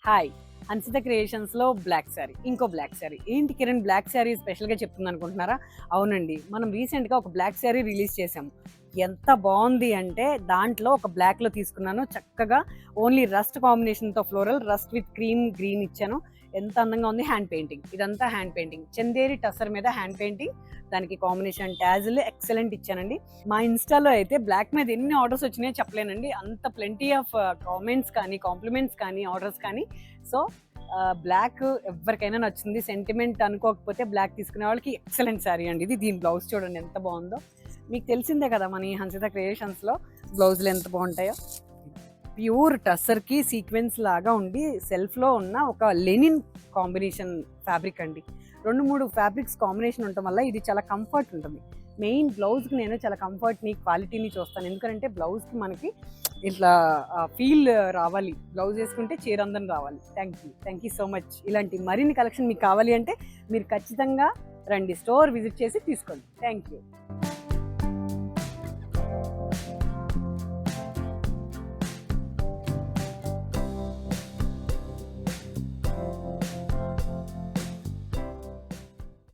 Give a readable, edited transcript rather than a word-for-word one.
Hi Hansitha క్రియేషన్స్లో black sari, ఇంకో black sari. ఏంటి Kiran black sari స్పెషల్గా చెప్తుంది అనుకుంటున్నారా? అవునండి, మనం రీసెంట్గా ఒక బ్లాక్ శారీ రిలీజ్ చేసాము. ఎంత బాగుంది అంటే దాంట్లో ఒక బ్లాక్లో తీసుకున్నాను, చక్కగా ఓన్లీ రస్ట్ కాంబినేషన్తో floral rust with cream green ఇచ్చాను. ఎంత అందంగా ఉంది. హ్యాండ్ పెయింటింగ్, ఇదంతా హ్యాండ్ పెయింటింగ్, చందేరి టసర్ మీద హ్యాండ్ పెయింటింగ్, దానికి కాంబినేషన్ ట్యాజిల్ ఎక్సలెంట్ ఇచ్చానండి. మా ఇన్స్టాలో అయితే బ్లాక్ మీద ఎన్ని ఆర్డర్స్ వచ్చినాయో చెప్పలేనండి, అంత ప్లెంటీ ఆఫ్ కామెంట్స్ కానీ కాంప్లిమెంట్స్ కానీ ఆర్డర్స్ కానీ. సో బ్లాక్ ఎవరికైనా నచ్చుతుంది, సెంటిమెంట్ అనుకోకపోతే బ్లాక్ తీసుకునే వాళ్ళకి ఎక్సలెంట్ శారీ అండి ఇది. దీని బ్లౌజ్ చూడండి ఎంత బాగుందో. మీకు తెలిసిందే కదా మన ఈ హన్సిత క్రియేషన్స్లో బ్లౌజులు ఎంత బాగుంటాయో. ప్యూర్ టస్సర్కి సీక్వెన్స్ లాగా ఉండి సెల్ఫ్లో ఉన్న ఒక లెనిన్ కాంబినేషన్ ఫ్యాబ్రిక్ అండి. 2-3 ఫ్యాబ్రిక్స్ కాంబినేషన్ ఉండటం వల్ల ఇది చాలా కంఫర్ట్ ఉంటుంది. మెయిన్ బ్లౌజ్కి నేను చాలా కంఫర్ట్ని క్వాలిటీని చూస్తాను, ఎందుకంటే బ్లౌజ్కి మనకి ఇట్లా ఫీల్ రావాలి, బ్లౌజ్ వేసుకుంటే చీరందం రావాలి. Thank you so much. ఇలాంటి మరిన్ని కలెక్షన్ మీకు కావాలి అంటే మీరు ఖచ్చితంగా రండి, స్టోర్ విజిట్ చేసి తీసుకోండి. Thank you.